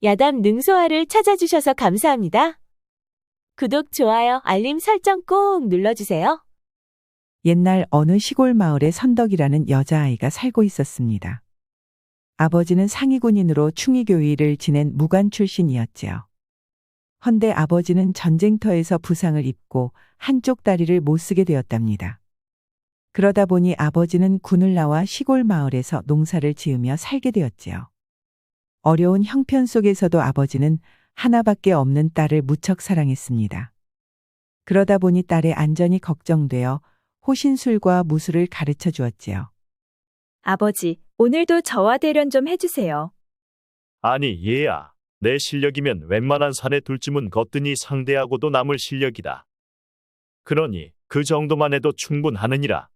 야담 능소화를 찾아주셔서 감사합니다. 구독, 좋아요, 알림 설정 꼭 눌러주세요. 옛날 어느 시골 마을에 선덕이라는 여자아이가 살고 있었습니다. 아버지는 상위군인으로 충의교위를 지낸 무관 출신이었지요. 헌데 아버지는 전쟁터에서 부상을 입고 한쪽 다리를 못 쓰게 되었답니다. 그러다 보니 아버지는 군을 나와 시골 마을에서 농사를 지으며 살게 되었지요. 어려운 형편 속에서도 아버지는 하나밖에 없는 딸을 무척 사랑했습니다. 그러다 보니 딸의 안전이 걱정되어 호신술과 무술을 가르쳐 주었지요. 아버지, 오늘도 저와 대련 좀 해주세요. 아니, 얘야. 내 실력이면 웬만한 산에 둘쯤은 거뜬히 상대하고도 남을 실력이다. 그러니 그 정도만 해도 충분하느니라.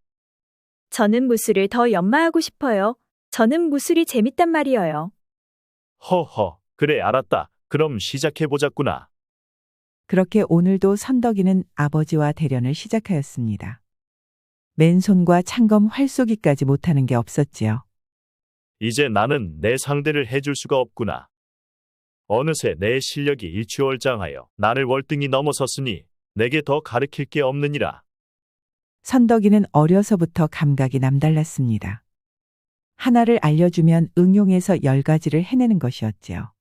저는 무술을 더 연마하고 싶어요. 저는 무술이 재밌단 말이에요. 허허, 그래 알았다. 그럼 시작해보자꾸나. 그렇게 오늘도 선덕이는 아버지와 대련을 시작하였습니다. 맨손과 창검 활쏘기까지 못하는 게 없었지요. 이제 나는 내 상대를 해줄 수가 없구나. 어느새 내 실력이 일취월장하여 나를 월등히 넘어섰으니 내게 더 가르칠 게 없느니라. 선덕이는 어려서부터 감각이 남달랐습니다. 하나를 알려주면 응용해서 10가지를 해내는 것이었지요.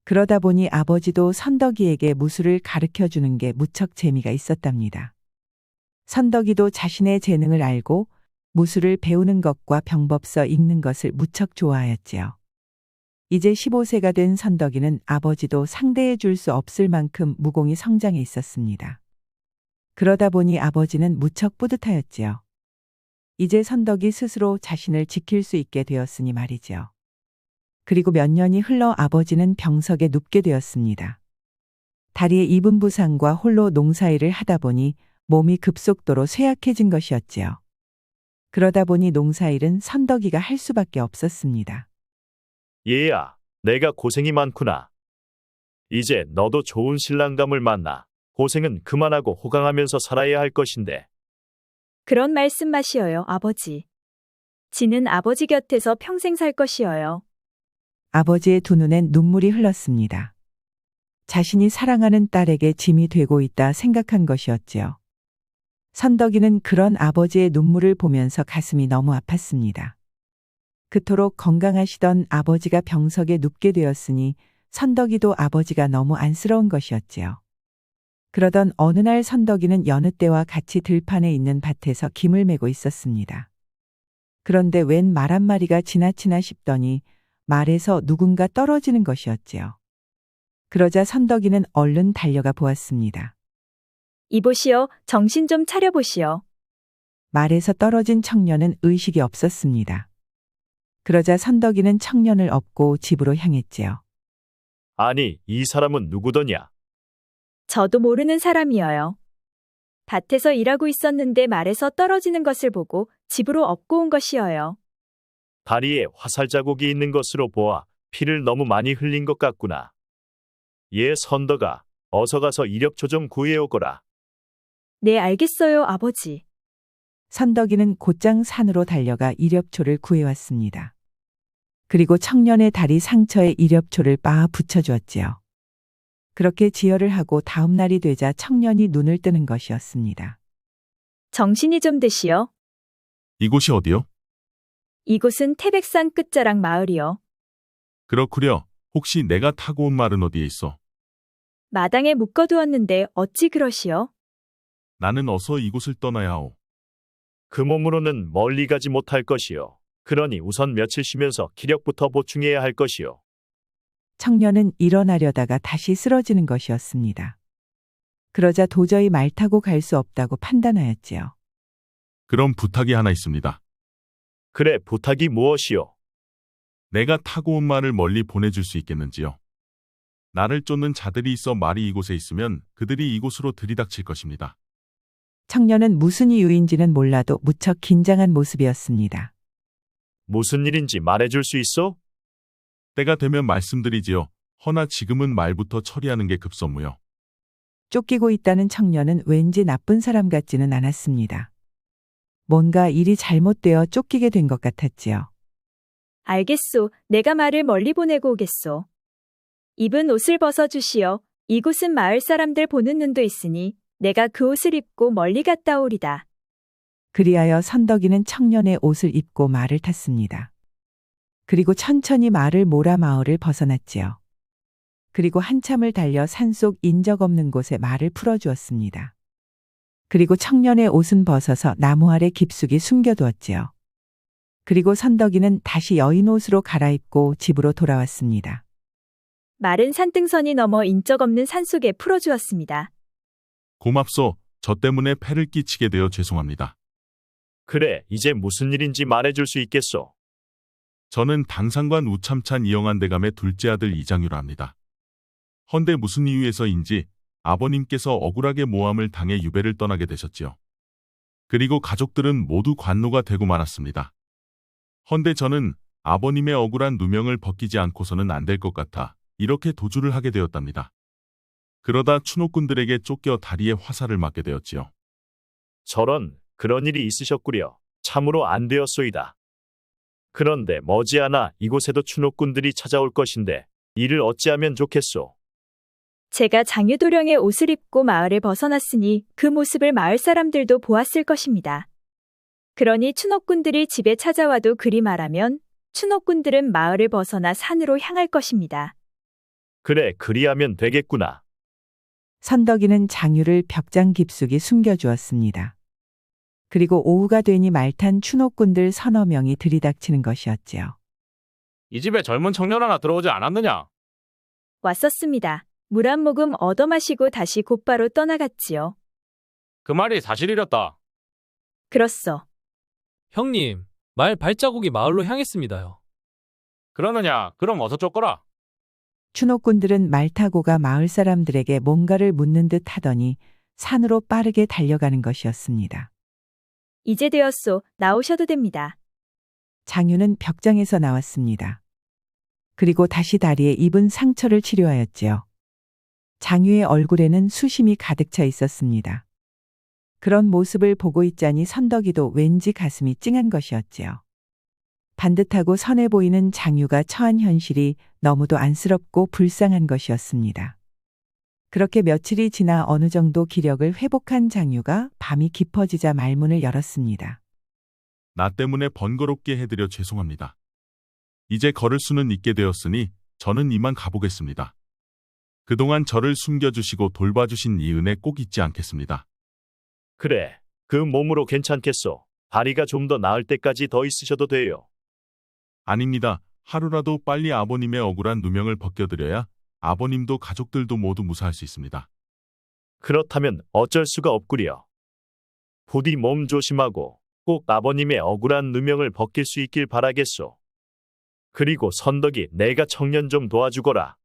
그러다 보니 아버지도 선덕이에게 무술을 가르쳐 주는 게 무척 재미가 있었답니다. 선덕이도 자신의 재능을 알고 무술을 배우는 것과 병법서 읽는 것을 무척 좋아하였지요. 이제 15세가 된 선덕이는 아버지도 상대해 줄 수 없을 만큼 무공이 성장해 있었습니다. 그러다 보니 아버지는 무척 뿌듯하였지요. 이제 선덕이 스스로 자신을 지킬 수 있게 되었으니 말이지요. 그리고 몇 년이 흘러 아버지는 병석에 눕게 되었습니다. 다리에 입은 부상과 홀로 농사일을 하다 보니 몸이 급속도로 쇠약해진 것이었지요. 그러다 보니 농사일은 선덕이가 할 수밖에 없었습니다. 얘야, 내가 고생이 많구나. 이제 너도 좋은 신랑감을 만나. 고생은 그만하고 호강하면서 살아야 할 것인데. 그런 말씀 마시어요, 아버지. 지는 아버지 곁에서 평생 살 것이어요. 아버지의 두 눈엔 눈물이 흘렀습니다. 자신이 사랑하는 딸에게 짐이 되고 있다 생각한 것이었지요. 선덕이는 그런 아버지의 눈물을 보면서 가슴이 너무 아팠습니다. 그토록 건강하시던 아버지가 병석에 눕게 되었으니 선덕이도 아버지가 너무 안쓰러운 것이었지요. 그러던 어느 날 선덕이는 여느 때와 같이 들판에 있는 밭에서 김을 메고 있었습니다. 그런데 웬 말 한 마리가 지나치나 싶더니 말에서 누군가 떨어지는 것이었지요. 그러자 선덕이는 얼른 달려가 보았습니다. 이보시오, 정신 좀 차려보시오. 말에서 떨어진 청년은 의식이 없었습니다. 그러자 선덕이는 청년을 업고 집으로 향했지요. 아니, 이 사람은 누구더냐? 저도 모르는 사람이어요. 밭에서 일하고 있었는데 말에서 떨어지는 것을 보고 집으로 업고 온 것이어요. 다리에 화살 자국이 있는 것으로 보아 피를 너무 많이 흘린 것 같구나. 얘 선덕아, 어서 가서 이력초 좀 구해오거라. 네, 알겠어요, 아버지. 선덕이는 곧장 산으로 달려가 이력초를 구해왔습니다. 그리고 청년의 다리 상처에 이력초를 빻아 붙여주었지요. 그렇게 지혈을 하고 다음 날이 되자 청년이 눈을 뜨는 것이었습니다. 정신이 좀 드시오. 이곳이 어디요? 이곳은 태백산 끝자락 마을이요. 그렇구려. 혹시 내가 타고 온 말은 어디에 있어? 마당에 묶어두었는데 어찌 그러시오? 나는 어서 이곳을 떠나야 하오. 그 몸으로는 멀리 가지 못할 것이요. 그러니 우선 며칠 쉬면서 기력부터 보충해야 할 것이요. 청년은 일어나려다가 다시 쓰러지는 것이었습니다. 그러자 도저히 말 타고 갈 수 없다고 판단하였지요. 그럼 부탁이 하나 있습니다. 그래, 부탁이 무엇이요? 내가 타고 온 말을 멀리 보내줄 수 있겠는지요? 나를 쫓는 자들이 있어 말이 이곳에 있으면 그들이 이곳으로 들이닥칠 것입니다. 청년은 무슨 이유인지는 몰라도 무척 긴장한 모습이었습니다. 무슨 일인지 말해줄 수 있어? 때가 되면 말씀드리지요. 허나 지금은 말부터 처리하는 게 급선무요. 쫓기고 있다는 청년은 왠지 나쁜 사람 같지는 않았습니다. 뭔가 일이 잘못되어 쫓기게 된 것 같았지요. 알겠소. 내가 말을 멀리 보내고 오겠소. 입은 옷을 벗어주시오. 이곳은 마을 사람들 보는 눈도 있으니 내가 그 옷을 입고 멀리 갔다 오리다. 그리하여 선덕이는 청년의 옷을 입고 말을 탔습니다. 그리고 천천히 말을 몰아 마을을 벗어났지요. 그리고 한참을 달려 산속 인적 없는 곳에 말을 풀어주었습니다. 그리고 청년의 옷은 벗어서 나무 아래 깊숙이 숨겨두었지요. 그리고 선덕이는 다시 여인 옷으로 갈아입고 집으로 돌아왔습니다. 말은 산등선이 넘어 인적 없는 산속에 풀어주었습니다. 고맙소. 저 때문에 폐를 끼치게 되어 죄송합니다. 그래, 이제 무슨 일인지 말해줄 수 있겠소? 저는 당상관 우참찬 이영한 대감의 둘째 아들 이장유라 합니다. 헌데 무슨 이유에서인지 아버님께서 억울하게 모함을 당해 유배를 떠나게 되셨지요. 그리고 가족들은 모두 관노가 되고 말았습니다. 헌데 저는 아버님의 억울한 누명을 벗기지 않고서는 안 될 것 같아 이렇게 도주를 하게 되었답니다. 그러다 추노꾼들에게 쫓겨 다리에 화살을 맞게 되었지요. 저런, 그런 일이 있으셨구려. 참으로 안 되었소이다. 그런데 머지않아 이곳에도 추노꾼들이 찾아올 것인데 이를 어찌하면 좋겠소? 제가 장유도령의 옷을 입고 마을을 벗어났으니 그 모습을 마을 사람들도 보았을 것입니다. 그러니 추노꾼들이 집에 찾아와도 그리 말하면 추노꾼들은 마을을 벗어나 산으로 향할 것입니다. 그래, 그리하면 되겠구나. 선덕이는 장유를 벽장 깊숙이 숨겨주었습니다. 그리고 오후가 되니 말탄 추노꾼들 서너 명이 들이닥치는 것이었지요. 이 집에 젊은 청년 하나 들어오지 않았느냐? 왔었습니다. 물 한 모금 얻어 마시고 다시 곧바로 떠나갔지요. 그 말이 사실이렸다. 그렇소. 형님, 말 발자국이 마을로 향했습니다요. 그러느냐? 그럼 어서 쫓거라. 추노꾼들은 말 타고 가 마을 사람들에게 뭔가를 묻는 듯 하더니 산으로 빠르게 달려가는 것이었습니다. 이제 되었소. 나오셔도 됩니다. 장유는 벽장에서 나왔습니다. 그리고 다시 다리에 입은 상처를 치료하였지요. 장유의 얼굴에는 수심이 가득 차 있었습니다. 그런 모습을 보고 있자니 선덕이도 왠지 가슴이 찡한 것이었지요. 반듯하고 선해 보이는 장유가 처한 현실이 너무도 안쓰럽고 불쌍한 것이었습니다. 그렇게 며칠이 지나 어느 정도 기력을 회복한 장유가 밤이 깊어지자 말문을 열었습니다. 나 때문에 번거롭게 해드려 죄송합니다. 이제 걸을 수는 있게 되었으니 저는 이만 가보겠습니다. 그동안 저를 숨겨주시고 돌봐주신 이 은혜 꼭 잊지 않겠습니다. 그래, 그 몸으로 괜찮겠소. 다리가 좀 더 나을 때까지 더 있으셔도 돼요. 아닙니다. 하루라도 빨리 아버님의 억울한 누명을 벗겨드려야 아버님도 가족들도 모두 무사할 수 있습니다. 그렇다면 어쩔 수가 없구려. 부디 몸 조심하고 꼭 아버님의 억울한 누명을 벗길 수 있길 바라겠소. 그리고 선덕이 내가 청년 좀 도와주거라.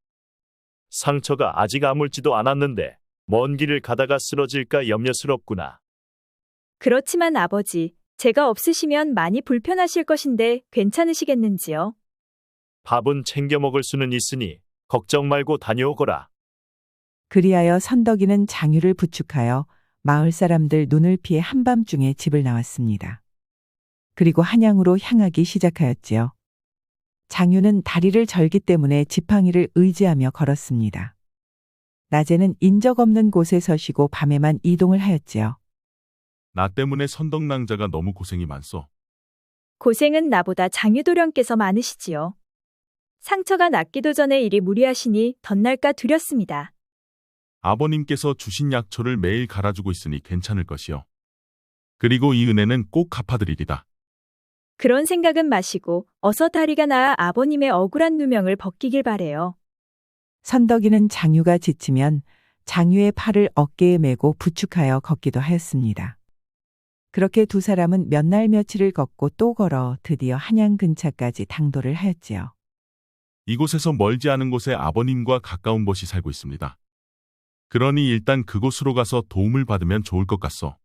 상처가 아직 아물지도 않았는데 먼 길을 가다가 쓰러질까 염려스럽구나. 그렇지만 아버지, 제가 없으시면 많이 불편하실 것인데 괜찮으시겠는지요? 밥은 챙겨 먹을 수는 있으니 걱정 말고 다녀오거라. 그리하여 선덕이는 장유를 부축하여 마을 사람들 눈을 피해 한밤중에 집을 나왔습니다. 그리고 한양으로 향하기 시작하였지요. 장유는 다리를 절기 때문에 지팡이를 의지하며 걸었습니다. 낮에는 인적 없는 곳에 서시고 밤에만 이동을 하였지요. 나 때문에 선덕낭자가 너무 고생이 많소. 고생은 나보다 장유도령께서 많으시지요. 상처가 낫기도 전에 일이 무리하시니 덧날까 두렵습니다. 아버님께서 주신 약초를 매일 갈아주고 있으니 괜찮을 것이요. 그리고 이 은혜는 꼭 갚아드리리다. 그런 생각은 마시고 어서 다리가 나아 아버님의 억울한 누명을 벗기길 바래요. 선덕이는 장유가 지치면 장유의 팔을 어깨에 메고 부축하여 걷기도 하였습니다. 그렇게 두 사람은 몇 날 며칠을 걷고 또 걸어 드디어 한양 근처까지 당도를 하였지요. 이곳에서 멀지 않은 곳에 아버님과 가까운 벗이 살고 있습니다. 그러니 일단 그곳으로 가서 도움을 받으면 좋을 것 같소.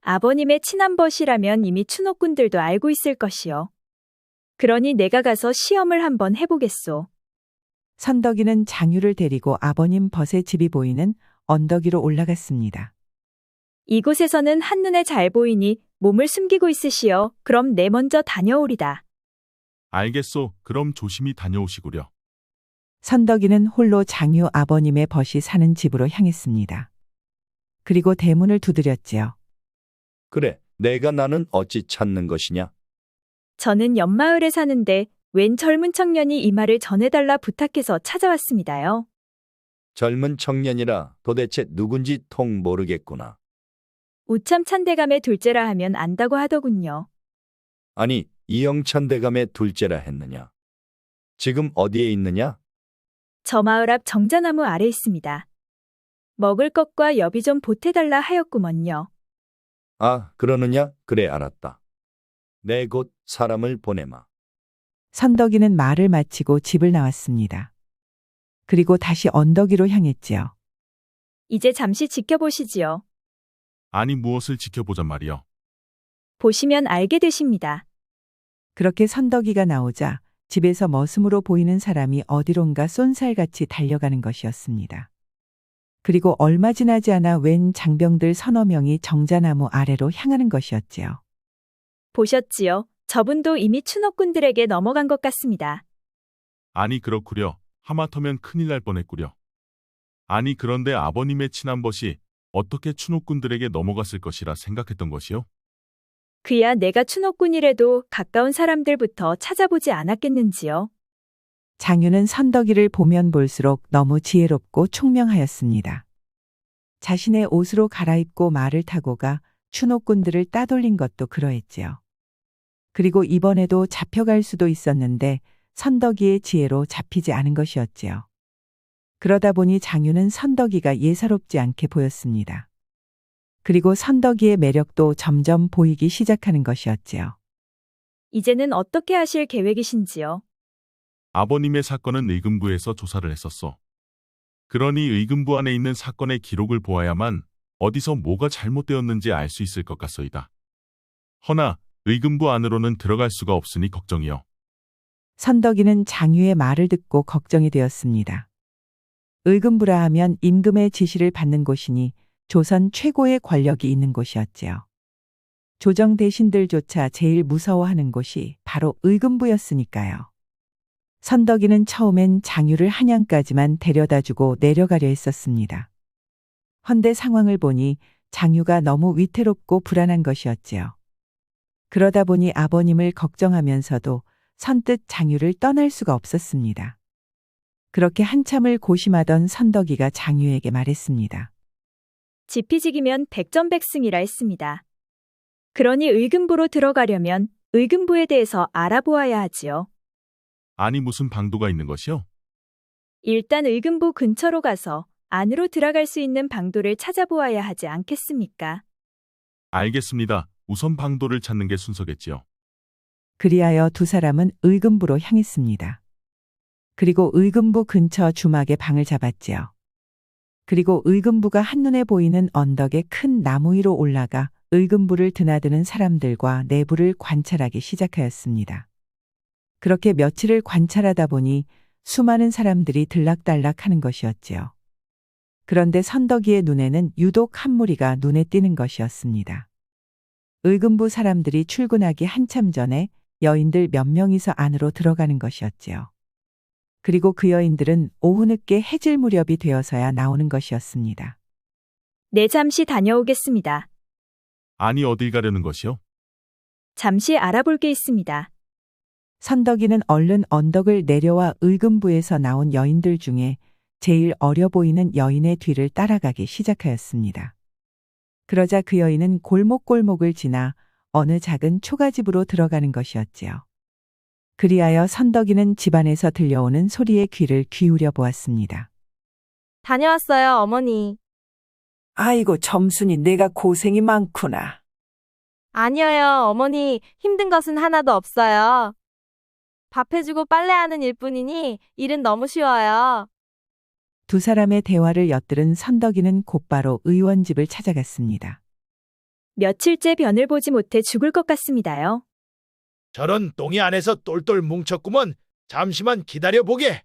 아버님의 친한 벗이라면 이미 추노꾼들도 알고 있을 것이요. 그러니 내가 가서 시험을 한번 해보겠소. 선덕이는 장유를 데리고 아버님 벗의 집이 보이는 언덕 위로 올라갔습니다. 이곳에서는 한눈에 잘 보이니 몸을 숨기고 있으시어. 그럼 내 먼저 다녀오리다. 알겠소. 그럼 조심히 다녀오시구려. 선덕이는 홀로 장유 아버님의 벗이 사는 집으로 향했습니다. 그리고 대문을 두드렸지요. 그래, 내가 나는 어찌 찾는 것이냐? 저는 옆마을에 사는데 웬 젊은 청년이 이 말을 전해달라 부탁해서 찾아왔습니다요. 젊은 청년이라 도대체 누군지 통 모르겠구나. 우참 찬대감의 둘째라 하면 안다고 하더군요. 아니, 이영찬 대감의 둘째라 했느냐? 지금 어디에 있느냐? 저 마을 앞 정자나무 아래 있습니다. 먹을 것과 여비 좀 보태달라 하였구먼요. 아, 그러느냐? 그래, 알았다. 내 곧 사람을 보내마. 선덕이는 말을 마치고 집을 나왔습니다. 그리고 다시 언덕 위로 향했지요. 이제 잠시 지켜보시지요. 아니 무엇을 지켜보잔 말이요. 보시면 알게 되십니다. 그렇게 선덕이가 나오자 집에서 머슴으로 보이는 사람이 어디론가 쏜살같이 달려가는 것이었습니다. 그리고 얼마 지나지 않아 웬 장병들 서너 명이 정자나무 아래로 향하는 것이었지요. 보셨지요? 저분도 이미 추노꾼들에게 넘어간 것 같습니다. 아니 그렇구려. 하마터면 큰일 날 뻔했구려. 아니 그런데 아버님의 친한 벗이 어떻게 추노꾼들에게 넘어갔을 것이라 생각했던 것이요? 그야 내가 추노꾼이라도 가까운 사람들부터 찾아보지 않았겠는지요. 장유는 선덕이를 보면 볼수록 너무 지혜롭고 총명하였습니다. 자신의 옷으로 갈아입고 말을 타고 가 추노꾼들을 따돌린 것도 그러했지요. 그리고 이번에도 잡혀갈 수도 있었는데 선덕이의 지혜로 잡히지 않은 것이었지요. 그러다 보니 장유는 선덕이가 예사롭지 않게 보였습니다. 그리고 선덕이의 매력도 점점 보이기 시작하는 것이었지요. 이제는 어떻게 하실 계획이신지요? 아버님의 사건은 의금부에서 조사를 했었소. 그러니 의금부 안에 있는 사건의 기록을 보아야만 어디서 뭐가 잘못되었는지 알 수 있을 것 같소이다. 허나 의금부 안으로는 들어갈 수가 없으니 걱정이요. 선덕이는 장유의 말을 듣고 걱정이 되었습니다. 의금부라 하면 임금의 지시를 받는 곳이니 조선 최고의 권력이 있는 곳이었지요. 조정 대신들조차 제일 무서워하는 곳이 바로 의금부였으니까요. 선덕이는 처음엔 장유를 한양까지만 데려다주고 내려가려 했었습니다. 헌데 상황을 보니 장유가 너무 위태롭고 불안한 것이었지요. 그러다 보니 아버님을 걱정하면서도 선뜻 장유를 떠날 수가 없었습니다. 그렇게 한참을 고심하던 선덕이가 장유에게 말했습니다. 지피지기면 백전백승이라 했습니다. 그러니 의금부로 들어가려면 의금부에 대해서 알아보아야 하지요. 아니 무슨 방도가 있는 것이요? 일단 의금부 근처로 가서 안으로 들어갈 수 있는 방도를 찾아보아야 하지 않겠습니까? 알겠습니다. 우선 방도를 찾는 게 순서겠지요. 그리하여 두 사람은 의금부로 향했습니다. 그리고 의금부 근처 주막에 방을 잡았지요. 그리고 의금부가 한눈에 보이는 언덕의 큰 나무 위로 올라가 의금부를 드나드는 사람들과 내부를 관찰하기 시작하였습니다. 그렇게 며칠을 관찰하다 보니 수많은 사람들이 들락달락 하는 것이었지요. 그런데 선덕이의 눈에는 유독 한 무리가 눈에 띄는 것이었습니다. 의금부 사람들이 출근하기 한참 전에 여인들 몇 명이서 안으로 들어가는 것이었지요. 그리고 그 여인들은 오후 늦게 해질 무렵이 되어서야 나오는 것이었습니다. 네, 잠시 다녀오겠습니다. 아니 어딜 가려는 것이요? 잠시 알아볼 게 있습니다. 선덕이는 얼른 언덕을 내려와 의금부에서 나온 여인들 중에 제일 어려 보이는 여인의 뒤를 따라가기 시작하였습니다. 그러자 그 여인은 골목골목을 지나 어느 작은 초가집으로 들어가는 것이었지요. 그리하여 선덕이는 집안에서 들려오는 소리에 귀를 기울여 보았습니다. 다녀왔어요, 어머니. 아이고, 점순이 내가 고생이 많구나. 아니에요, 어머니. 힘든 것은 하나도 없어요. 밥 해주고 빨래하는 일뿐이니 일은 너무 쉬워요. 두 사람의 대화를 엿들은 선덕이는 곧바로 의원 집을 찾아갔습니다. 며칠째 변을 보지 못해 죽을 것 같습니다요. 저런 똥이 안에서 똘똘 뭉쳤구먼. 잠시만 기다려보게.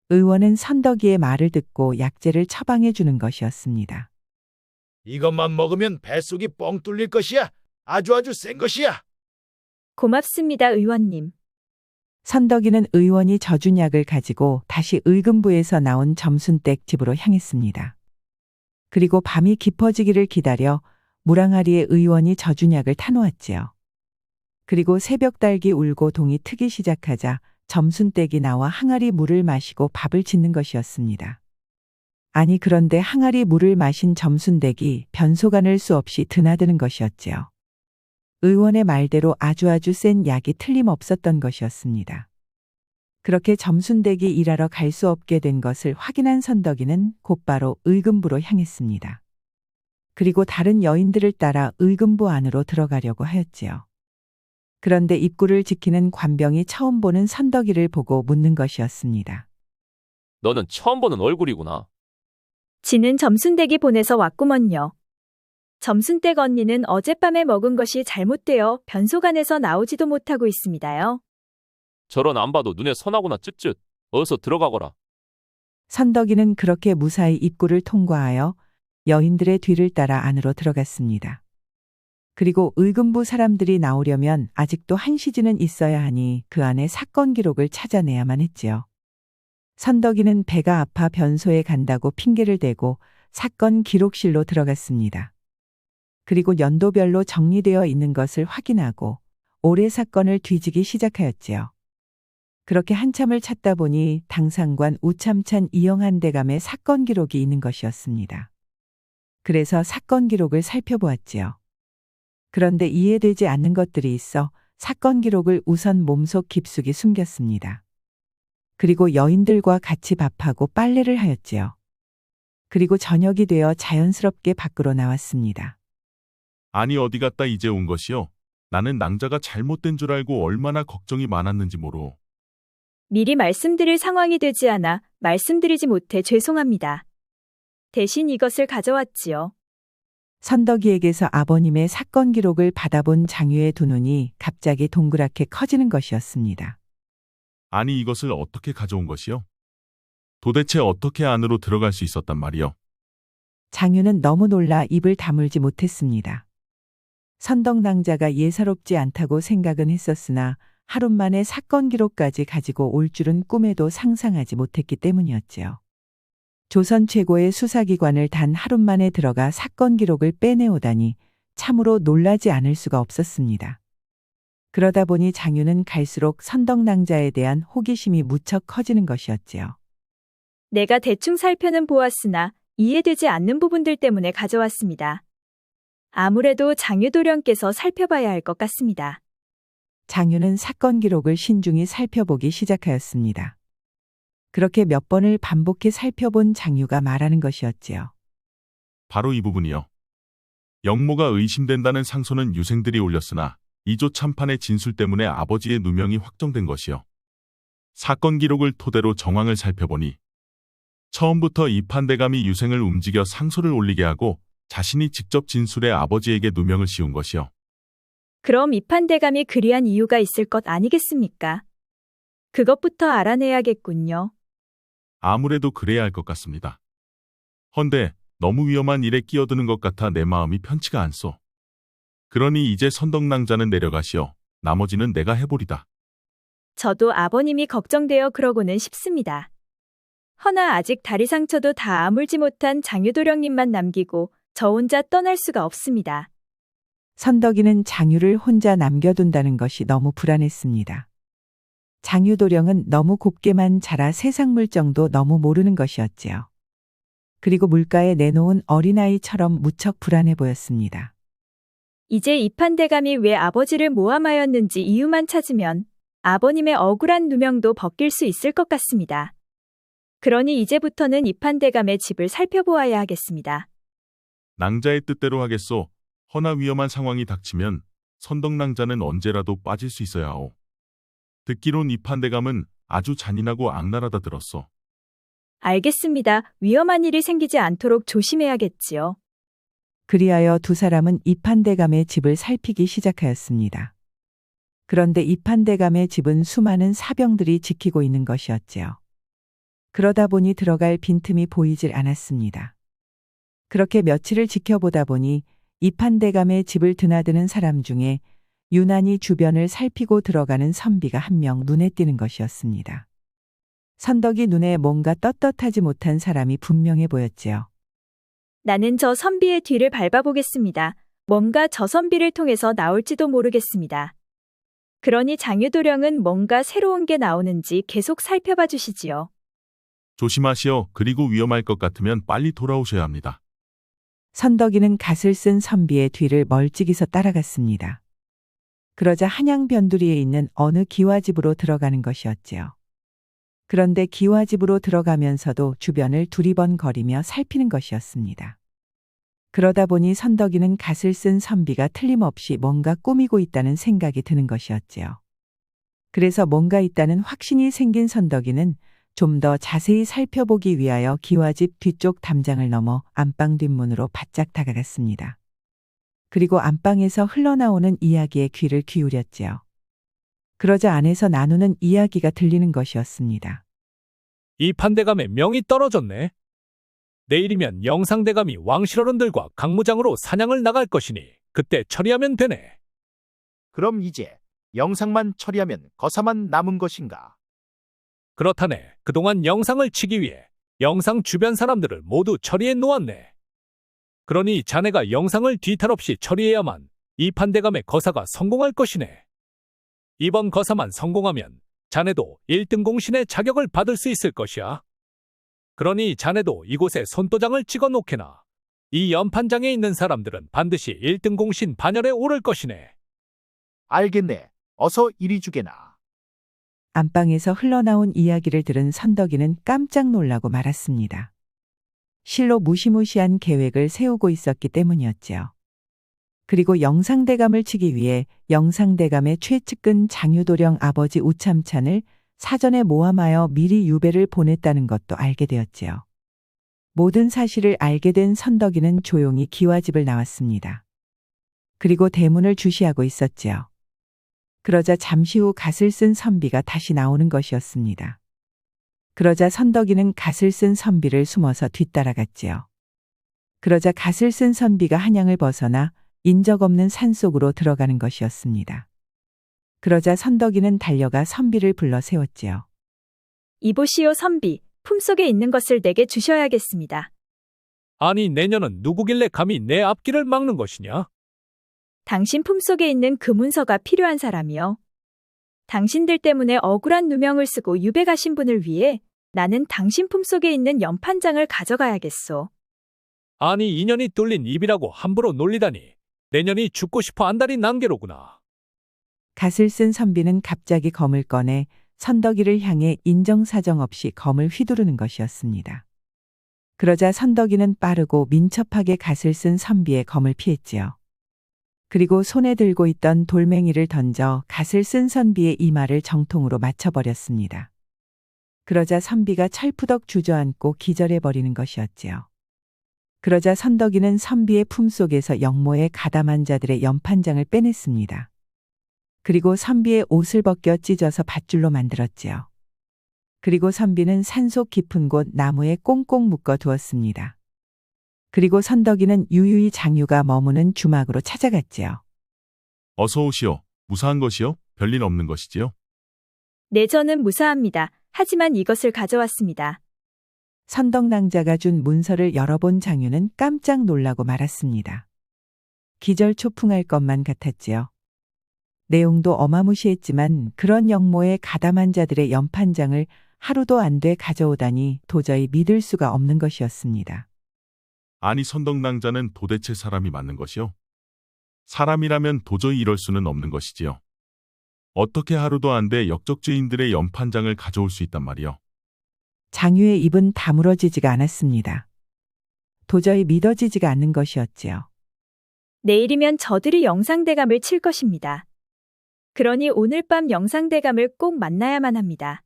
의원은 선덕이의 말을 듣고 약재를 처방해 주는 것이었습니다. 이것만 먹으면 뱃속이 뻥 뚫릴 것이야. 아주 센 것이야. 고맙습니다, 의원님. 선덕이는 의원이 져준 약을 가지고 다시 의금부에서 나온 점순댁 집으로 향했습니다. 그리고 밤이 깊어지기를 기다려 무랑아리에 의원이 져준 약을 타놓았지요. 그리고 새벽 닭이 울고 동이 트기 시작하자 점순댁이 나와 항아리 물을 마시고 밥을 짓는 것이었습니다. 아니 그런데 항아리 물을 마신 점순댁이 변소간을 수 없이 드나드는 것이었지요. 의원의 말대로 아주 센 약이 틀림없었던 것이었습니다. 그렇게 점순댁이 일하러 갈 수 없게 된 것을 확인한 선덕이는 곧바로 의금부로 향했습니다. 그리고 다른 여인들을 따라 의금부 안으로 들어가려고 하였지요. 그런데 입구를 지키는 관병이 처음 보는 선덕이를 보고 묻는 것이었습니다. 너는 처음 보는 얼굴이구나. 지는 점순댁이 보내서 왔구먼요. 점순댁 언니는 어젯밤에 먹은 것이 잘못되어 변소간에서 나오지도 못하고 있습니다요. 저런 안 봐도 눈에 선하구나 쯧쯧. 어서 들어가거라. 선덕이는 그렇게 무사히 입구를 통과하여 여인들의 뒤를 따라 안으로 들어갔습니다. 그리고 의금부 사람들이 나오려면 아직도 한 시즌은 있어야 하니 그 안에 사건 기록을 찾아내야만 했지요. 선덕이는 배가 아파 변소에 간다고 핑계를 대고 사건 기록실로 들어갔습니다. 그리고 연도별로 정리되어 있는 것을 확인하고 올해 사건을 뒤지기 시작하였지요. 그렇게 한참을 찾다 보니 당상관 우참찬 이영한 대감의 사건 기록이 있는 것이었습니다. 그래서 사건 기록을 살펴보았지요. 그런데 이해되지 않는 것들이 있어 사건 기록을 우선 몸속 깊숙이 숨겼습니다. 그리고 여인들과 같이 밥하고 빨래를 하였지요. 그리고 저녁이 되어 자연스럽게 밖으로 나왔습니다. 아니 어디 갔다 이제 온 것이요? 나는 낭자가 잘못된 줄 알고 얼마나 걱정이 많았는지 모르오. 미리 말씀드릴 상황이 되지 않아 말씀드리지 못해 죄송합니다. 대신 이것을 가져왔지요. 선덕이에게서 아버님의 사건 기록을 받아본 장유의 두 눈이 갑자기 동그랗게 커지는 것이었습니다. 아니 이것을 어떻게 가져온 것이요? 도대체 어떻게 안으로 들어갈 수 있었단 말이요? 장유는 너무 놀라 입을 다물지 못했습니다. 선덕낭자가 예사롭지 않다고 생각은 했었으나 하룻만에 사건 기록까지 가지고 올 줄은 꿈에도 상상하지 못했기 때문이었지요. 조선 최고의 수사기관을 단 하룻만에 들어가 사건 기록을 빼내오다니 참으로 놀라지 않을 수가 없었습니다. 그러다 보니 장유는 갈수록 선덕낭자에 대한 호기심이 무척 커지는 것이었지요. 내가 대충 살펴는 보았으나 이해되지 않는 부분들 때문에 가져왔습니다. 아무래도 장유도령께서 살펴봐야 할 것 같습니다. 장유는 사건 기록을 신중히 살펴보기 시작하였습니다. 그렇게 몇 번을 반복해 살펴본 장유가 말하는 것이었지요. 바로 이 부분이요. 영모가 의심된다는 상소는 유생들이 올렸으나 이조 참판의 진술 때문에 아버지의 누명이 확정된 것이요. 사건 기록을 토대로 정황을 살펴보니 처음부터 이판대감이 유생을 움직여 상소를 올리게 하고 자신이 직접 진술해 아버지에게 누명을 씌운 것이요. 그럼 이판대감이 그리한 이유가 있을 것 아니겠습니까? 그것부터 알아내야겠군요. 아무래도 그래야 할 것 같습니다. 헌데 너무 위험한 일에 끼어드는 것 같아 내 마음이 편치가 않소. 그러니 이제 선덕낭자는 내려가시오. 나머지는 내가 해보리다. 저도 아버님이 걱정되어 그러고는 싶습니다. 허나 아직 다리 상처도 다 아물지 못한 장유도령님만 남기고 저 혼자 떠날 수가 없습니다. 선덕이는 장유를 혼자 남겨둔다는 것이 너무 불안했습니다. 장유도령은 너무 곱게만 자라 세상 물정도 너무 모르는 것이었지요. 그리고 물가에 내놓은 어린아이처럼 무척 불안해 보였습니다. 이제 이판대감이 왜 아버지를 모함하였는지 이유만 찾으면 아버님의 억울한 누명도 벗길 수 있을 것 같습니다. 그러니 이제부터는 이판대감의 집을 살펴보아야 하겠습니다. 낭자의 뜻대로 하겠소. 허나 위험한 상황이 닥치면 선덕낭자는 언제라도 빠질 수 있어야 하오. 듣기론 이판대감은 아주 잔인하고 악랄하다 들었소. 알겠습니다. 위험한 일이 생기지 않도록 조심해야겠지요. 그리하여 두 사람은 이판대감의 집을 살피기 시작하였습니다. 그런데 이판대감의 집은 수많은 사병들이 지키고 있는 것이었지요. 그러다 보니 들어갈 빈틈이 보이질 않았습니다. 그렇게 며칠을 지켜보다 보니 이판대감의 집을 드나드는 사람 중에 유난히 주변을 살피고 들어가는 선비가 한 명 눈에 띄는 것이었습니다. 선덕이 눈에 뭔가 떳떳하지 못한 사람이 분명해 보였지요. 나는 저 선비의 뒤를 밟아보겠습니다. 뭔가 저 선비를 통해서 나올지도 모르겠습니다. 그러니 장유도령은 뭔가 새로운 게 나오는지 계속 살펴봐 주시지요. 조심하시오. 그리고 위험할 것 같으면 빨리 돌아오셔야 합니다. 선덕이는 갓을 쓴 선비의 뒤를 멀찍이서 따라갔습니다. 그러자 한양 변두리에 있는 어느 기와집으로 들어가는 것이었지요. 그런데 기와집으로 들어가면서도 주변을 두리번거리며 살피는 것이었습니다. 그러다 보니 선덕이는 갓을 쓴 선비가 틀림없이 뭔가 꾸미고 있다는 생각이 드는 것이었지요. 그래서 뭔가 있다는 확신이 생긴 선덕이는 좀 더 자세히 살펴보기 위하여 기와집 뒤쪽 담장을 넘어 안방 뒷문으로 바짝 다가갔습니다. 그리고 안방에서 흘러나오는 이야기에 귀를 기울였지요. 그러자 안에서 나누는 이야기가 들리는 것이었습니다. 이 판대감의 명이 떨어졌네. 내일이면 영상대감이 왕실어른들과 강무장으로 사냥을 나갈 것이니 그때 처리하면 되네. 그럼 이제 영상만 처리하면 거사만 남은 것인가? 그렇다네. 그동안 영상을 치기 위해 영상 주변 사람들을 모두 처리해 놓았네. 그러니 자네가 영상을 뒤탈 없이 처리해야만 이 판대감의 거사가 성공할 것이네. 이번 거사만 성공하면 자네도 1등 공신의 자격을 받을 수 있을 것이야. 그러니 자네도 이곳에 손도장을 찍어 놓게나. 이 연판장에 있는 사람들은 반드시 1등 공신 반열에 오를 것이네. 알겠네. 어서 이리 주게나. 안방에서 흘러나온 이야기를 들은 선덕이는 깜짝 놀라고 말았습니다. 실로 무시무시한 계획을 세우고 있었기 때문이었지요. 그리고 영상대감을 치기 위해 영상대감의 최측근 장유도령 아버지 우참찬을 사전에 모함하여 미리 유배를 보냈다는 것도 알게 되었지요. 모든 사실을 알게 된 선덕이는 조용히 기와집을 나왔습니다. 그리고 대문을 주시하고 있었지요. 그러자 잠시 후 갓을 쓴 선비가 다시 나오는 것이었습니다. 그러자 선덕이는 갓을 쓴 선비를 숨어서 뒤따라갔지요. 그러자 갓을 쓴 선비가 한양을 벗어나 인적 없는 산속으로 들어가는 것이었습니다. 그러자 선덕이는 달려가 선비를 불러 세웠지요. 이보시오 선비, 품속에 있는 것을 내게 주셔야겠습니다. 아니 내년은 누구길래 감히 내 앞길을 막는 것이냐? 당신 품속에 있는 그 문서가 필요한 사람이요. 당신들 때문에 억울한 누명을 쓰고 유배 가신 분을 위해 나는 당신 품속에 있는 연판장을 가져가야겠소. 아니 인연이 뚫린 입이라고 함부로 놀리다니. 내년이 죽고 싶어 안달이 난게로구나. 갓을 쓴 선비는 갑자기 검을 꺼내 선덕이를 향해 인정사정 없이 검을 휘두르는 것이었습니다. 그러자 선덕이는 빠르고 민첩하게 갓을 쓴 선비의 검을 피했지요. 그리고 손에 들고 있던 돌멩이를 던져 갓을 쓴 선비의 이마를 정통으로 맞춰버렸습니다. 그러자 선비가 철푸덕 주저앉고 기절해버리는 것이었지요. 그러자 선덕이는 선비의 품속에서 영모의 가담한 자들의 연판장을 빼냈습니다. 그리고 선비의 옷을 벗겨 찢어서 밧줄로 만들었지요. 그리고 선비는 산속 깊은 곳 나무에 꽁꽁 묶어 두었습니다. 그리고 선덕이는 유유히 장유가 머무는 주막으로 찾아갔지요. 어서 오시오. 무사한 것이요? 별일 없는 것이지요? 네, 저는 무사합니다. 하지만 이것을 가져왔습니다. 선덕낭자가 준 문서를 열어본 장유는 깜짝 놀라고 말았습니다. 기절초풍할 것만 같았지요. 내용도 어마무시했지만 그런 영모의 가담한 자들의 연판장을 하루도 안 돼 가져오다니 도저히 믿을 수가 없는 것이었습니다. 아니 선덕낭자는 도대체 사람이 맞는 것이요? 사람이라면 도저히 이럴 수는 없는 것이지요. 어떻게 하루도 안 돼 역적죄인들의 연판장을 가져올 수 있단 말이요? 장유의 입은 다물어지지가 않았습니다. 도저히 믿어지지가 않는 것이었지요. 내일이면 저들이 영상대감을 칠 것입니다. 그러니 오늘 밤 영상대감을 꼭 만나야만 합니다.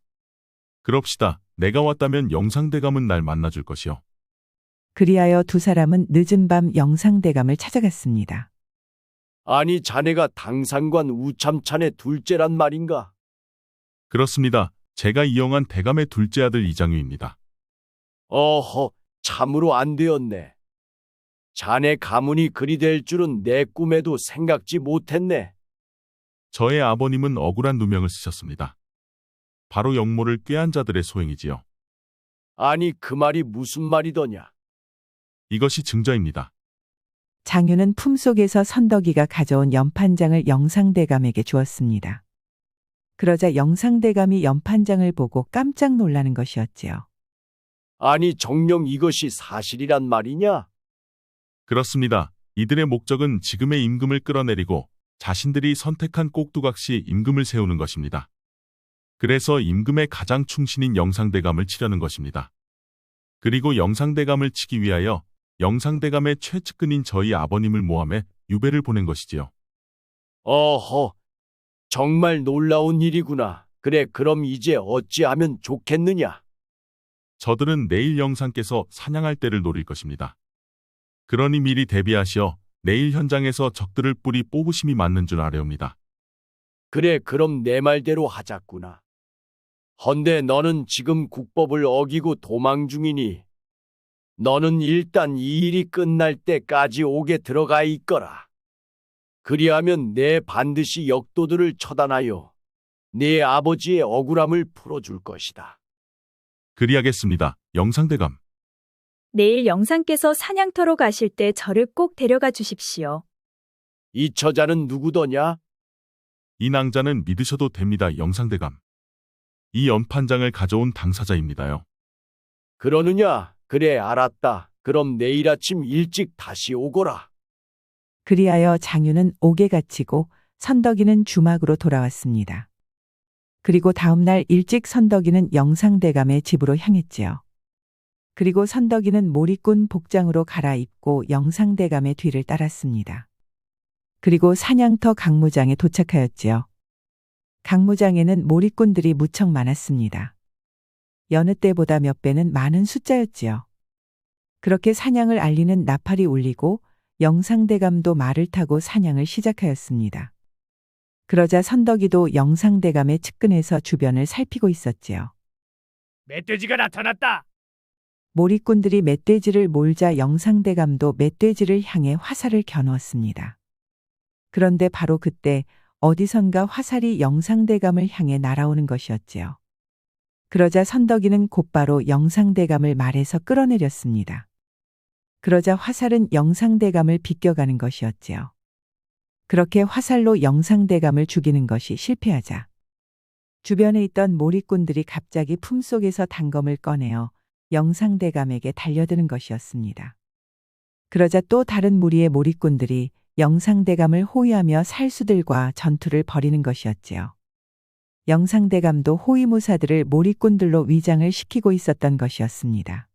그럽시다. 내가 왔다면 영상대감은 날 만나줄 것이요. 그리하여 두 사람은 늦은 밤 영상대감을 찾아갔습니다. 아니 자네가 당상관 우참찬의 둘째란 말인가? 그렇습니다. 제가 이영한 대감의 둘째 아들 이장유입니다. 어허, 참으로 안 되었네. 자네 가문이 그리 될 줄은 내 꿈에도 생각지 못했네. 저의 아버님은 억울한 누명을 쓰셨습니다. 바로 영모를 꾀한 자들의 소행이지요. 아니, 그 말이 무슨 말이더냐? 이것이 증거입니다. 장유는 품속에서 선덕이가 가져온 연판장을 영상대감에게 주었습니다. 그러자 영상대감이 연판장을 보고 깜짝 놀라는 것이었지요. 아니, 정녕 이것이 사실이란 말이냐? 그렇습니다. 이들의 목적은 지금의 임금을 끌어내리고 자신들이 선택한 꼭두각시 임금을 세우는 것입니다. 그래서 임금의 가장 충신인 영상대감을 치려는 것입니다. 그리고 영상대감을 치기 위하여 영상대감의 최측근인 저희 아버님을 모함해 유배를 보낸 것이지요. 어허, 정말 놀라운 일이구나. 그래, 그럼 이제 어찌하면 좋겠느냐? 저들은 내일 영상께서 사냥할 때를 노릴 것입니다. 그러니 미리 대비하시어 내일 현장에서 적들을 뿌리 뽑으심이 맞는 줄 아뢰옵니다. 그래, 그럼 내 말대로 하자꾸나. 헌데 너는 지금 국법을 어기고 도망 중이니 너는 일단 이 일이 끝날 때까지 옥에 들어가 있거라. 그리하면 내 반드시 역도들을 처단하여 네 아버지의 억울함을 풀어줄 것이다. 그리하겠습니다. 영상대감. 내일 영상께서 사냥터로 가실 때 저를 꼭 데려가 주십시오. 이 처자는 누구더냐? 이 낭자는 믿으셔도 됩니다. 영상대감. 이 연판장을 가져온 당사자입니다요. 그러느냐? 그래, 알았다. 그럼 내일 아침 일찍 다시 오거라. 그리하여 장유는 옥에 갇히고 선덕이는 주막으로 돌아왔습니다. 그리고 다음 날 일찍 선덕이는 영상대감의 집으로 향했지요. 그리고 선덕이는 몰입꾼 복장으로 갈아입고 영상대감의 뒤를 따랐습니다. 그리고 사냥터 강무장에 도착하였지요. 강무장에는 몰입꾼들이 무척 많았습니다. 여느 때보다 몇 배는 많은 숫자였지요. 그렇게 사냥을 알리는 나팔이 울리고 영상대감도 말을 타고 사냥을 시작하였습니다. 그러자 선덕이도 영상대감의 측근에서 주변을 살피고 있었지요. 멧돼지가 나타났다. 몰입꾼들이 멧돼지를 몰자 영상대감도 멧돼지를 향해 화살을 겨누었습니다. 그런데 바로 그때 어디선가 화살이 영상대감을 향해 날아오는 것이었지요. 그러자 선덕이는 곧바로 영상대감을 말에서 끌어내렸습니다. 그러자 화살은 영상대감을 비껴가는 것이었지요. 그렇게 화살로 영상대감을 죽이는 것이 실패하자 주변에 있던 몰입꾼들이 갑자기 품속에서 단검을 꺼내어 영상대감에게 달려드는 것이었습니다. 그러자 또 다른 무리의 몰입꾼들이 영상대감을 호위하며 살수들과 전투를 벌이는 것이었지요. 영상대감도 호위무사들을 몰입꾼들로 위장을 시키고 있었던 것이었습니다.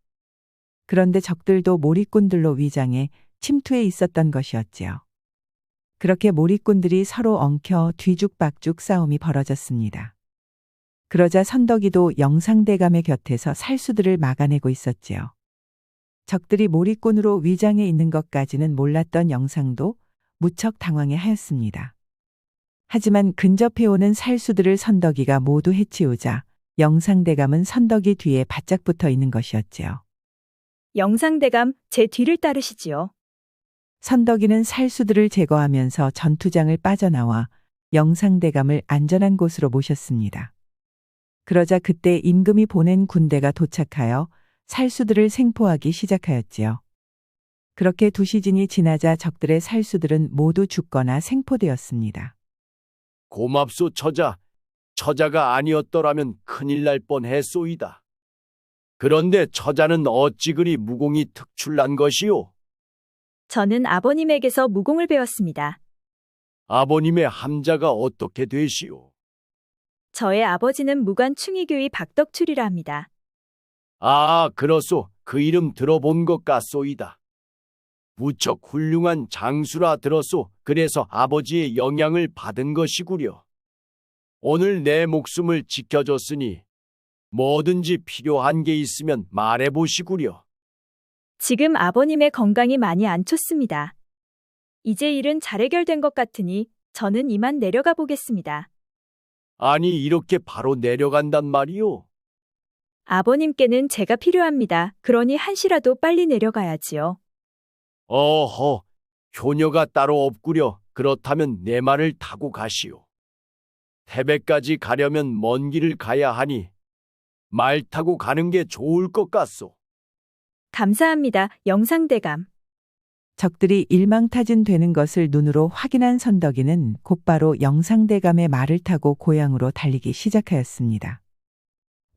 그런데 적들도 몰입꾼들로 위장해 침투해 있었던 것이었지요. 그렇게 몰입꾼들이 서로 엉켜 뒤죽박죽 싸움이 벌어졌습니다. 그러자 선덕이도 영상대감의 곁에서 살수들을 막아내고 있었지요. 적들이 몰입꾼으로 위장해 있는 것까지는 몰랐던 영상도 무척 당황해 하였습니다. 하지만 근접해오는 살수들을 선덕이가 모두 해치우자 영상대감은 선덕이 뒤에 바짝 붙어 있는 것이었지요. 영상대감, 제 뒤를 따르시지요. 선덕이는 살수들을 제거하면서 전투장을 빠져나와 영상대감을 안전한 곳으로 모셨습니다. 그러자 그때 임금이 보낸 군대가 도착하여 살수들을 생포하기 시작하였지요. 그렇게 2시즌이 지나자 적들의 살수들은 모두 죽거나 생포되었습니다. 고맙소, 처자. 처자가 아니었더라면 큰일 날 뻔했소이다. 그런데 처자는 어찌 그리 무공이 특출난 것이오? 저는 아버님에게서 무공을 배웠습니다. 아버님의 함자가 어떻게 되시오? 저의 아버지는 무관 충의교의 박덕출이라 합니다. 아, 그렇소. 그 이름 들어본 것 같소이다. 무척 훌륭한 장수라 들었소. 그래서 아버지의 영향을 받은 것이구려. 오늘 내 목숨을 지켜줬으니 뭐든지 필요한 게 있으면 말해보시구려. 지금 아버님의 건강이 많이 안 좋습니다. 이제 일은 잘 해결된 것 같으니 저는 이만 내려가 보겠습니다. 아니, 이렇게 바로 내려간단 말이오? 아버님께는 제가 필요합니다. 그러니 한시라도 빨리 내려가야지요. 어허, 효녀가 따로 없구려. 그렇다면 내 말을 타고 가시오. 태백까지 가려면 먼 길을 가야 하니 말 타고 가는 게 좋을 것 같소. 감사합니다, 영상대감. 적들이 일망타진되는 것을 눈으로 확인한 선덕이는 곧바로 영상대감의 말을 타고 고향으로 달리기 시작하였습니다.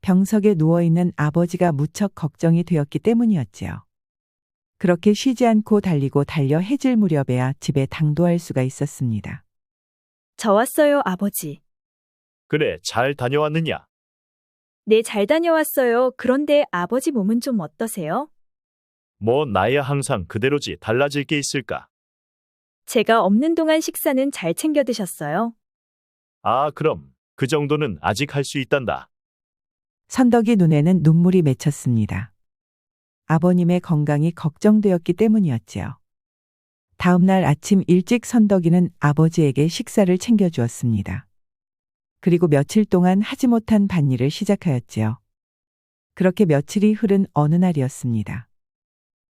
병석에 누워있는 아버지가 무척 걱정이 되었기 때문이었지요. 그렇게 쉬지 않고 달리고 달려 해질 무렵에야 집에 당도할 수가 있었습니다. 저 왔어요, 아버지. 그래, 잘 다녀왔느냐? 네, 잘 다녀왔어요. 그런데 아버지 몸은 좀 어떠세요? 뭐 나야 항상 그대로지 달라질 게 있을까? 제가 없는 동안 식사는 잘 챙겨 드셨어요? 아, 그럼 그 정도는 아직 할 수 있단다. 선덕이 눈에는 눈물이 맺혔습니다. 아버님의 건강이 걱정되었기 때문이었지요. 다음 날 아침 일찍 선덕이는 아버지에게 식사를 챙겨주었습니다. 그리고 며칠 동안 하지 못한 밭일을 시작하였지요. 그렇게 며칠이 흐른 어느 날이었습니다.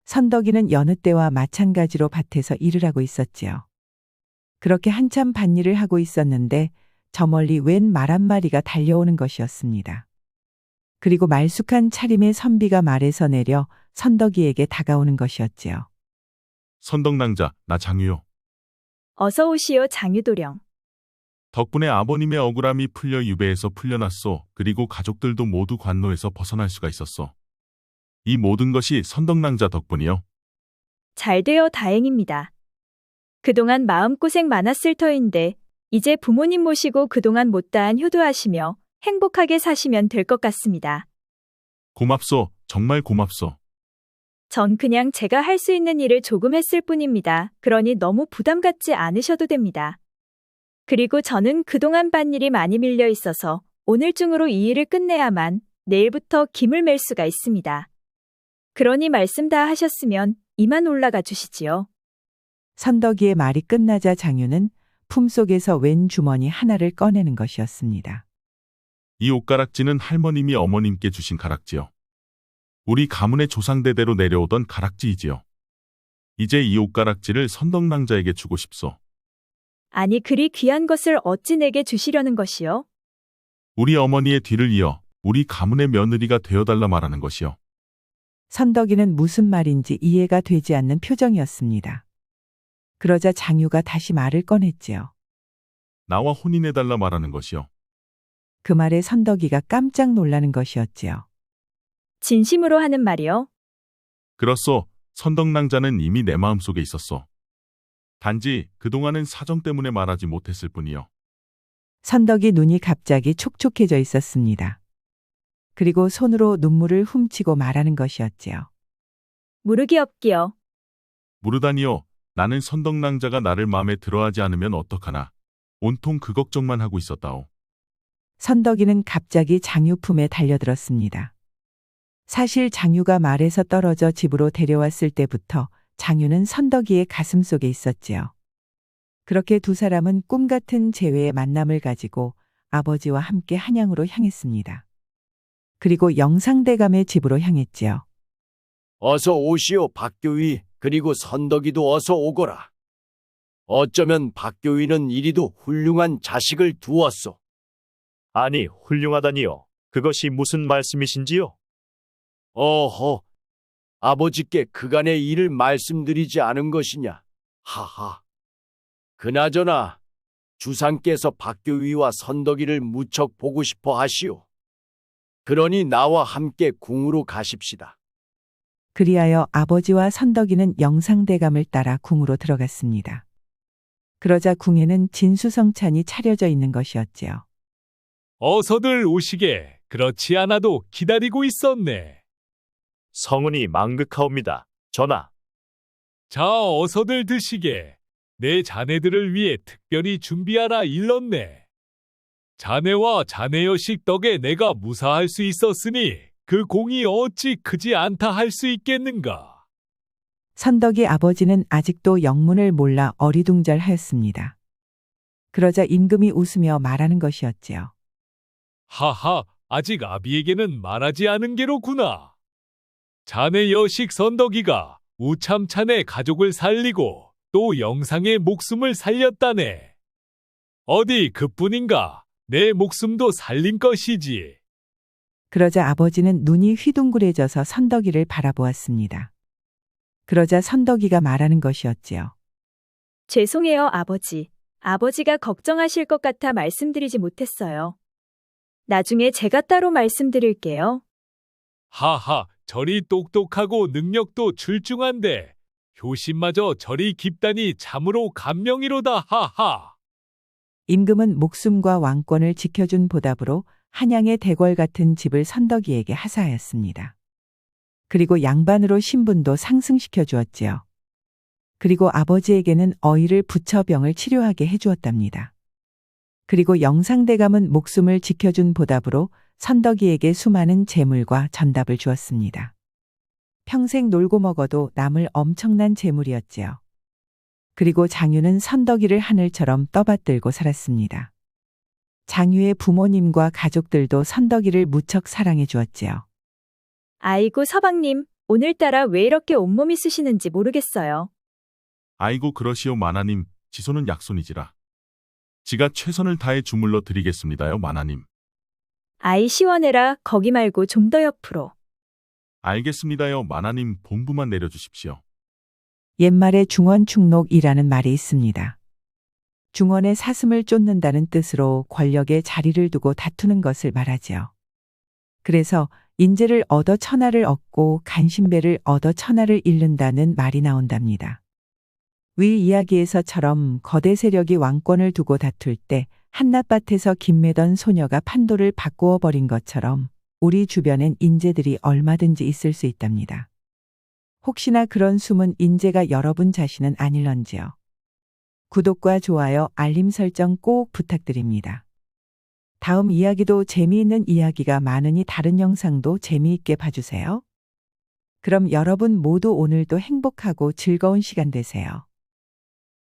선덕이는 여느 때와 마찬가지로 밭에서 일을 하고 있었지요. 그렇게 한참 밭일을 하고 있었는데 저 멀리 웬 말 한 마리가 달려오는 것이었습니다. 그리고 말쑥한 차림의 선비가 말에서 내려 선덕이에게 다가오는 것이었지요. 선덕낭자, 나 장유요. 어서 오시오, 장유도령. 덕분에 아버님의 억울함이 풀려 유배에서 풀려났소. 그리고 가족들도 모두 관노에서 벗어날 수가 있었소. 이 모든 것이 선덕낭자 덕분이요. 잘 되어 다행입니다. 그동안 마음고생 많았을 터인데 이제 부모님 모시고 그동안 못다한 효도하시며 행복하게 사시면 될 것 같습니다. 고맙소. 정말 고맙소. 전 그냥 제가 할 수 있는 일을 조금 했을 뿐입니다. 그러니 너무 부담 갖지 않으셔도 됩니다. 그리고 저는 그동안 밭일이 많이 밀려 있어서 오늘 중으로 이 일을 끝내야만 내일부터 김을 맬 수가 있습니다. 그러니 말씀 다 하셨으면 이만 올라가 주시지요. 선덕이의 말이 끝나자 장유는 품속에서 웬 주머니 하나를 꺼내는 것이었습니다. 이 옷가락지는 할머님이 어머님께 주신 가락지요. 우리 가문의 조상대대로 내려오던 가락지이지요. 이제 이 옷가락지를 선덕낭자에게 주고 싶소. 아니, 그리 귀한 것을 어찌 내게 주시려는 것이요? 우리 어머니의 뒤를 이어 우리 가문의 며느리가 되어달라 말하는 것이요. 선덕이는 무슨 말인지 이해가 되지 않는 표정이었습니다. 그러자 장유가 다시 말을 꺼냈지요. 나와 혼인해달라 말하는 것이요. 그 말에 선덕이가 깜짝 놀라는 것이었지요. 진심으로 하는 말이요? 그렇소. 선덕낭자는 이미 내 마음속에 있었소. 단지 그동안은 사정 때문에 말하지 못했을 뿐이요. 선덕이 눈이 갑자기 촉촉해져 있었습니다. 그리고 손으로 눈물을 훔치고 말하는 것이었지요. 무르기 없기요. 무르다니요. 나는 선덕낭자가 나를 마음에 들어하지 않으면 어떡하나. 온통 그 걱정만 하고 있었다오. 선덕이는 갑자기 장유 품에 달려들었습니다. 사실 장유가 말에서 떨어져 집으로 데려왔을 때부터 장유는 선덕이의 가슴 속에 있었지요. 그렇게 두 사람은 꿈 같은 재회의 만남을 가지고 아버지와 함께 한양으로 향했습니다. 그리고 영상대감의 집으로 향했지요. 어서 오시오, 박교위. 그리고 선덕이도 어서 오거라. 어쩌면 박교위는 이리도 훌륭한 자식을 두었소. 아니, 훌륭하다니요. 그것이 무슨 말씀이신지요? 어허, 아버지께 그간의 일을 말씀드리지 않은 것이냐. 하하. 그나저나 주상께서 박교위와 선덕이를 무척 보고 싶어 하시오. 그러니 나와 함께 궁으로 가십시다. 그리하여 아버지와 선덕이는 영상대감을 따라 궁으로 들어갔습니다. 그러자 궁에는 진수성찬이 차려져 있는 것이었지요. 어서들 오시게. 그렇지 않아도 기다리고 있었네. 성은이 망극하옵니다. 전하. 자, 어서들 드시게. 내 자네들을 위해 특별히 준비하라 일렀네. 자네와 자네 여식 덕에 내가 무사할 수 있었으니 그 공이 어찌 크지 않다 할 수 있겠는가. 선덕이 아버지는 아직도 영문을 몰라 어리둥절하였습니다. 그러자 임금이 웃으며 말하는 것이었지요. 하하, 아직 아비에게는 말하지 않은 게로구나. 자네 여식 선덕이가 우참찬의 가족을 살리고 또 영상의 목숨을 살렸다네. 어디 그뿐인가? 내 목숨도 살린 것이지. 그러자 아버지는 눈이 휘둥그레져서 선덕이를 바라보았습니다. 그러자 선덕이가 말하는 것이었지요. 죄송해요, 아버지. 아버지가 걱정하실 것 같아 말씀드리지 못했어요. 나중에 제가 따로 말씀드릴게요. 하하, 저리 똑똑하고 능력도 출중한데 효심마저 저리 깊다니 참으로 감명이로다. 하하. 임금은 목숨과 왕권을 지켜준 보답으로 한양의 대궐 같은 집을 선덕이에게 하사하였습니다. 그리고 양반으로 신분도 상승시켜 주었지요. 그리고 아버지에게는 어이를 붙여 병을 치료하게 해주었답니다. 그리고 영상대감은 목숨을 지켜준 보답으로 선덕이에게 수많은 재물과 전답을 주었습니다. 평생 놀고 먹어도 남을 엄청난 재물이었지요. 그리고 장유는 선덕이를 하늘처럼 떠받들고 살았습니다. 장유의 부모님과 가족들도 선덕이를 무척 사랑해 주었지요. 아이고, 서방님, 오늘따라 왜 이렇게 온몸이 쑤시는지 모르겠어요. 아이고 그러시오 마나님, 지소는 약손이지라. 지가 최선을 다해 주물러 드리겠습니다요 마나님. 아이 시원해라, 거기 말고 좀 더 옆으로. 알겠습니다요 마나님, 본부만 내려주십시오. 옛말에 중원충록이라는 말이 있습니다. 중원의 사슴을 쫓는다는 뜻으로 권력에 자리를 두고 다투는 것을 말하지요. 그래서 인재를 얻어 천하를 얻고 간신배를 얻어 천하를 잃는다는 말이 나온답니다. 위 이야기에서처럼 거대 세력이 왕권을 두고 다툴 때 한낱밭에서 김매던 소녀가 판도를 바꾸어 버린 것처럼 우리 주변엔 인재들이 얼마든지 있을 수 있답니다. 혹시나 그런 숨은 인재가 여러분 자신은 아닐런지요. 구독과 좋아요, 알림 설정 꼭 부탁드립니다. 다음 이야기도 재미있는 이야기가 많으니 다른 영상도 재미있게 봐주세요. 그럼 여러분 모두 오늘도 행복하고 즐거운 시간 되세요.